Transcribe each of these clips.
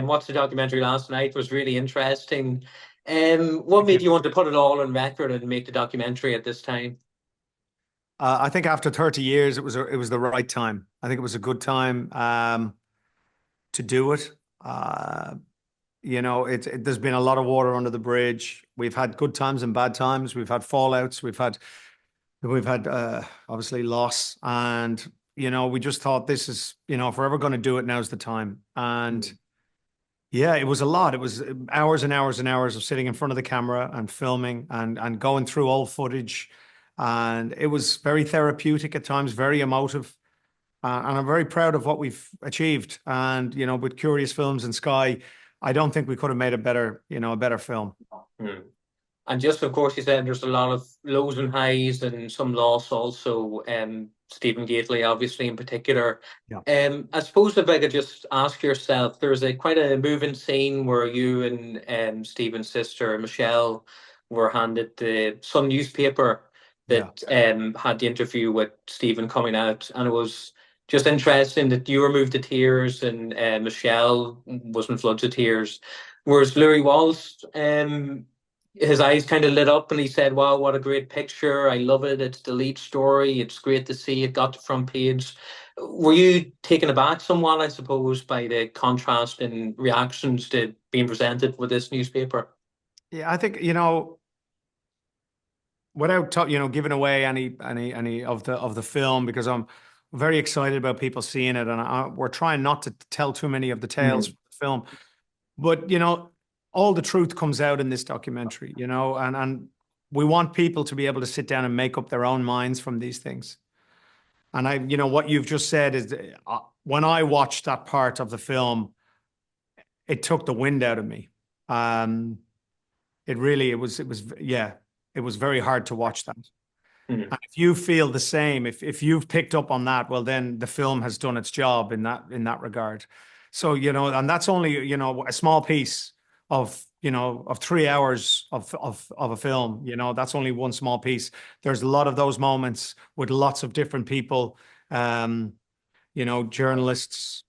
Watched the documentary last night. It was really interesting. What Thank made you. you want to put it all on record and make the documentary at this time? I think after 30 years, it was the right time. I think it was a good time to do it. Uh, there's been a lot of water under the bridge. We've had good times and bad times. We've had fallouts. We've had obviously loss, and we just thought this is if we're ever going to do it, now's the time. And yeah, it was a lot. It was hours and hours and hours of sitting in front of the camera and filming and going through old footage. And it was very therapeutic at times, very emotive. And I'm very proud of what we've achieved. And, with Curious Films and Sky, I don't think we could have made a better film. Hmm. And just of course, you said there's a lot of lows and highs and some loss also. Stephen Gately, obviously, in particular. Yeah. I suppose if I could just ask yourself, there's a quite a moving scene where you and Stephen's sister Michelle were handed some newspaper Yeah. that had the interview with Stephen coming out, and it was just interesting that you were moved to tears and Michelle was in floods of tears, whereas Louis Walsh his eyes kind of lit up and he said, "Wow, what a great picture. I love it. It's the lead story. It's great to see it got the front page." Were you taken aback somewhat, I suppose, by the contrast in reactions to being presented with this newspaper? Yeah, I think, without giving away any of the film, because I'm very excited about people seeing it, and we're trying not to tell too many of the tales Mm. from the film. But all the truth comes out in this documentary, and we want people to be able to sit down and make up their own minds from these things. And what you've just said is, when I watched that part of the film, it took the wind out of me. Um, yeah, it was very hard to watch that. Mm. And if you feel the same, if you've picked up on that, well, then the film has done its job in that regard. So, and that's only, a small piece of 3 hours of a film. That's only one small piece. There's a lot of those moments with lots of different people, um, journalists,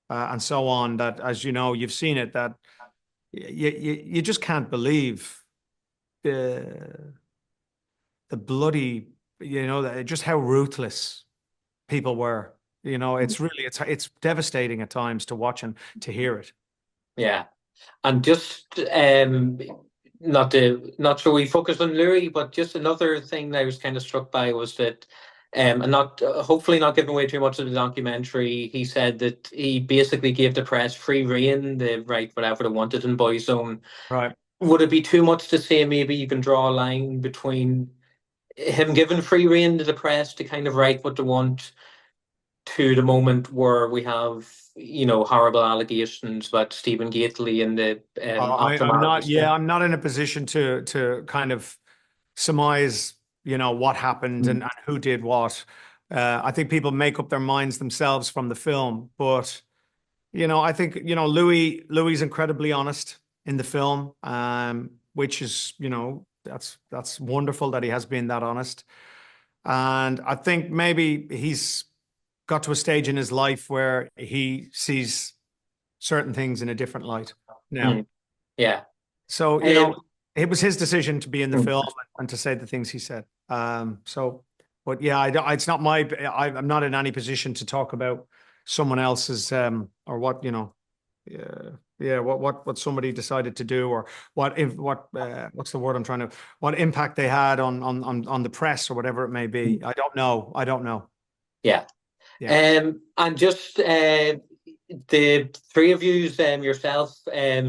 and so on, that, as you've seen it, that you just can't believe the bloody, just how ruthless people were. It's devastating at times to watch and to hear it. Yeah. And just not sure we focused on Louis, but just another thing that I was kind of struck by was that and not hopefully not giving away too much of the documentary, he said that he basically gave the press free rein, they write whatever they wanted in Boyzone. Right. Would it be too much to say maybe you can draw a line between him giving free rein to the press to kind of write what they want to the moment where we have, horrible allegations about Stephen Gately and the I'm aftermath and not, yeah, stuff? I'm not in a position to kind of surmise, what happened and who did what. I think people make up their minds themselves from the film, but I think Louis is incredibly honest in the film, which is that's wonderful that he has been that honest. And I think maybe he's got to a stage in his life where he sees certain things in a different light now. Mm, yeah. So, Um, it was his decision to be in the mm, film and to say the things he said. But yeah, it's not I'm not in any position to talk about someone else's, or what, yeah, what somebody decided to do, or what's the word I'm trying to, what impact they had on the press or whatever it may be. I don't know. I don't know. yeah. Yeah. And just the three of you, yourself,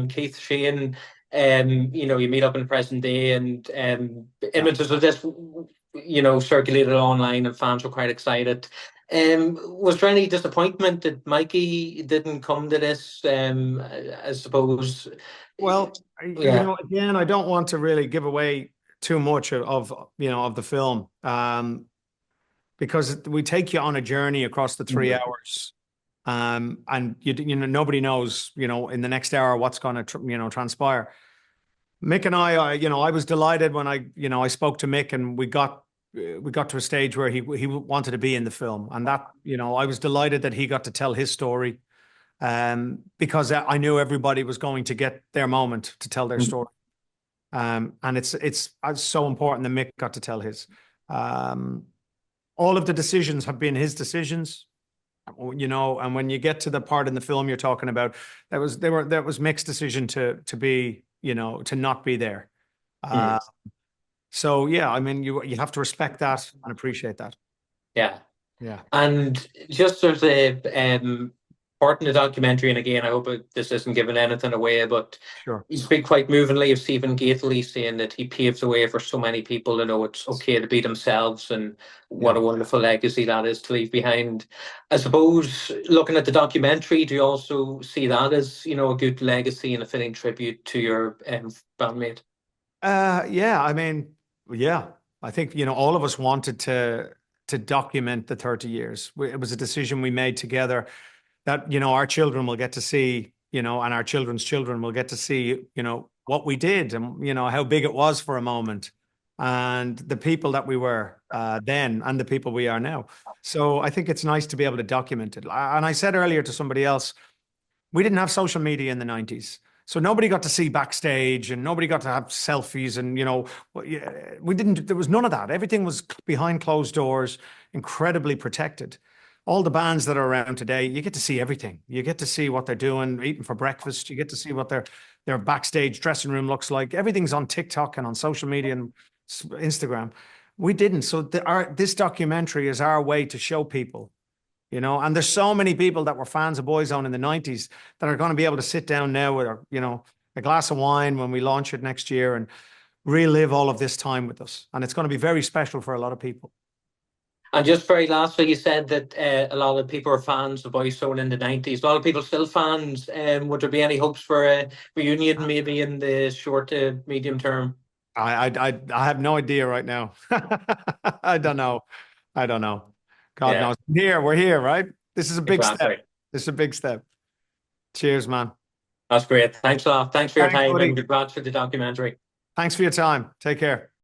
Keith, Shane, you meet up in the present day, and Yeah. images of this, circulated online, and fans were quite excited. Was there any disappointment that Mikey didn't come to this? I suppose, Well, yeah. again, I don't want to really give away too much of the film, because we take you on a journey across the three Mhm. hours, and nobody knows, in the next hour what's going to transpire. Mick and I was delighted when I spoke to Mick, and we got to a stage where he wanted to be in the film, and that, I was delighted that he got to tell his story. because I knew everybody was going to get their moment to tell their Mm. story. And it's so important that Mick got to tell his. Um, all of the decisions have been his decisions, you know. And when you get to the part in the film you're talking about, that was Mick's decision to be, you know, to not be there. Mm. So yeah, I mean, you have to respect that and appreciate that. Yeah. Yeah, And just there's a part in the documentary, and again, I hope this isn't giving anything away, but sure. you speak quite movingly of Stephen Gately saying that he paves the way for so many people to know it's okay to be themselves, and what Yeah. a wonderful legacy that is to leave behind. I suppose looking at the documentary, do you also see that as, you know, a good legacy and a fitting tribute to your bandmate? Yeah, I mean, yeah, I think, you know, all of us wanted to document the 30 years. It was a decision we made together that, you know, our children will get to see, you know, and our children's children will get to see, you know, what we did and, you know, how big it was for a moment and the people that we were then and the people we are now. So I think it's nice to be able to document it. And I said earlier to somebody else, we didn't have social media in the 90s. So nobody got to see backstage and nobody got to have selfies and, you know, we didn't, there was none of that. Everything was behind closed doors, incredibly protected. All the bands that are around today, you get to see everything. You get to see what they're doing, eating for breakfast. You get to see what their backstage dressing room looks like. Everything's on TikTok and on social media and Instagram. We didn't. So this documentary is our way to show people, you know. And there's so many people that were fans of Boyzone in the 90s that are going to be able to sit down now with, you know, a glass of wine when we launch it next year and relive all of this time with us. And it's going to be very special for a lot of people. And just very lastly, you said that a lot of people are fans of Boyzone in the 90s. A lot of people still fans. Would there be any hopes for a reunion maybe in the short to medium term? I have no idea right now. I don't know. I don't know. God Yeah, knows. We're here, right? This is a big step. exactly. This is a big step. Cheers, man. That's great. Thanks a lot. Thanks for your Thanks, time and buddy. congrats for the documentary. Thanks for your time. Take care.